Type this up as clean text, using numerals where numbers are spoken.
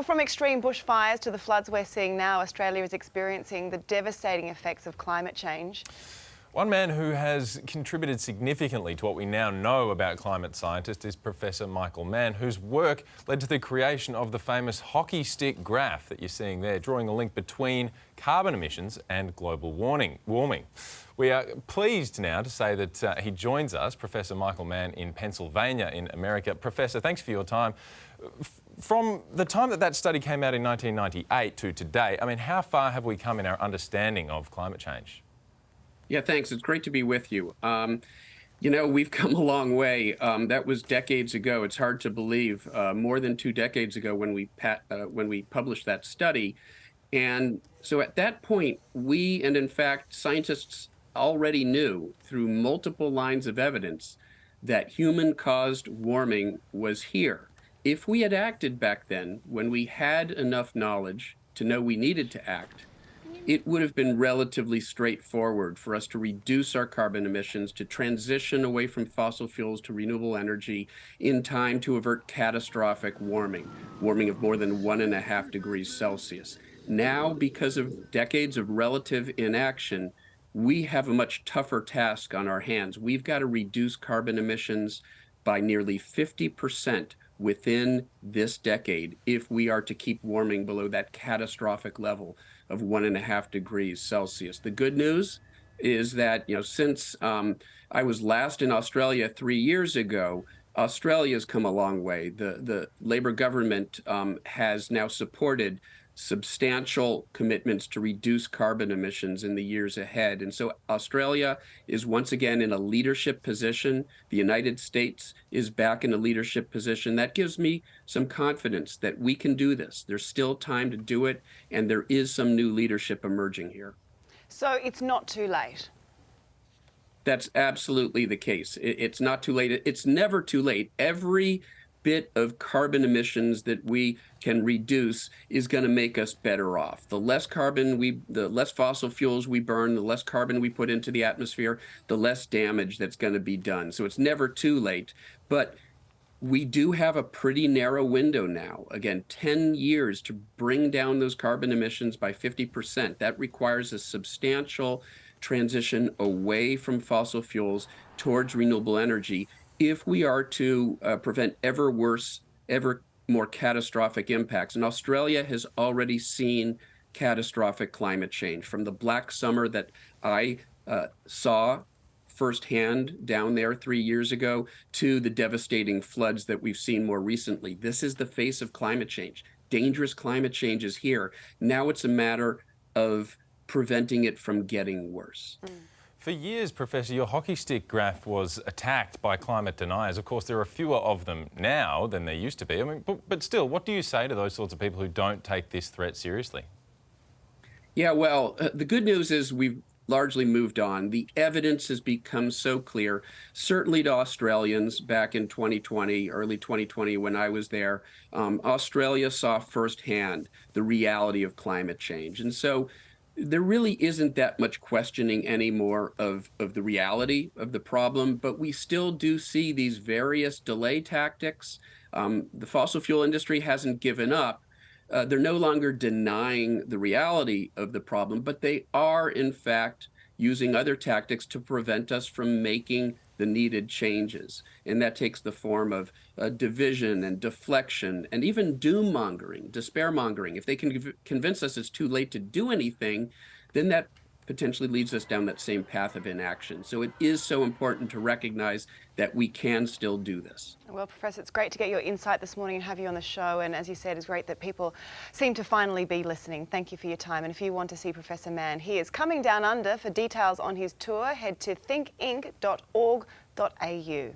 Well, from extreme bushfires to the floods we're seeing now, Australia is experiencing the devastating effects of climate change. One man who has contributed significantly to what we now know about climate scientists is Professor Michael Mann, whose work led to the creation of the famous hockey stick graph that you're seeing there, drawing a link between carbon emissions and global warming. We are pleased now to say that he joins us, Professor Michael Mann in Pennsylvania in America. Professor, thanks for your time. From the time that study came out in 1998 to today, I mean, how far have we come in our understanding of climate change? Yeah, thanks. It's great to be with you. We've come a long way. That was decades ago. It's hard to believe. More than 2 decades ago when we published that study. And so at that point, we, and in fact, scientists already knew through multiple lines of evidence that human-caused warming was here. If we had acted back then, when we had enough knowledge to know we needed to act, it would have been relatively straightforward for us to reduce our carbon emissions, to transition away from fossil fuels to renewable energy in time to avert catastrophic warming of more than 1.5 degrees Celsius. Now, because of decades of relative inaction, we have a much tougher task on our hands. We've got to reduce carbon emissions by nearly 50% within this decade if we are to keep warming below that catastrophic level of 1.5 degrees Celsius. The good news is that, since I was last in Australia 3 years ago, Australia's come a long way. The Labor government has now supported substantial commitments to reduce carbon emissions in the years ahead. And so Australia is once again in a leadership position. The United States is back in a leadership position. That gives me some confidence that we can do this. There's still time to do it, and there is some new leadership emerging here. So it's not too late. That's absolutely the case. It's not too late. It's never too late. Every bit of carbon emissions that we can reduce is going to make us better off. The less fossil fuels we burn, the less carbon we put into the atmosphere, the less damage that's going to be done. So it's never too late. But we do have a pretty narrow window now. Again, 10 years to bring down those carbon emissions by 50%. That requires a substantial transition away from fossil fuels towards renewable energy if we are to prevent ever more catastrophic impacts. And Australia has already seen catastrophic climate change, from the black summer that I saw firsthand down there 3 years ago to the devastating floods that we've seen more recently. This is the face of climate change. Dangerous climate change is here. Now it's a matter of preventing it from getting worse. For years, Professor, your hockey stick graph was attacked by climate deniers. Of course, there are fewer of them now than there used to be. I mean, but still, what do you say to those sorts of people who don't take this threat seriously? Yeah, well, the good news is we've largely moved on. The evidence has become so clear, certainly to Australians back in 2020, early 2020, when I was there. Australia saw firsthand the reality of climate change. And so there really isn't that much questioning anymore of the reality of the problem, but we still do see these various delay tactics. The fossil fuel industry hasn't given up. They're no longer denying the reality of the problem, but they are, in fact, using other tactics to prevent us from making the needed changes. And that takes the form of division and deflection and even doom-mongering, despair-mongering. If they can convince us it's too late to do anything, then that potentially leads us down that same path of inaction. So it is so important to recognize that we can still do this. Well, Professor, it's great to get your insight this morning and have you on the show. And as you said, it's great that people seem to finally be listening. Thank you for your time. And if you want to see Professor Mann, he is coming down under. For details on his tour, head to thinkinc.org.au.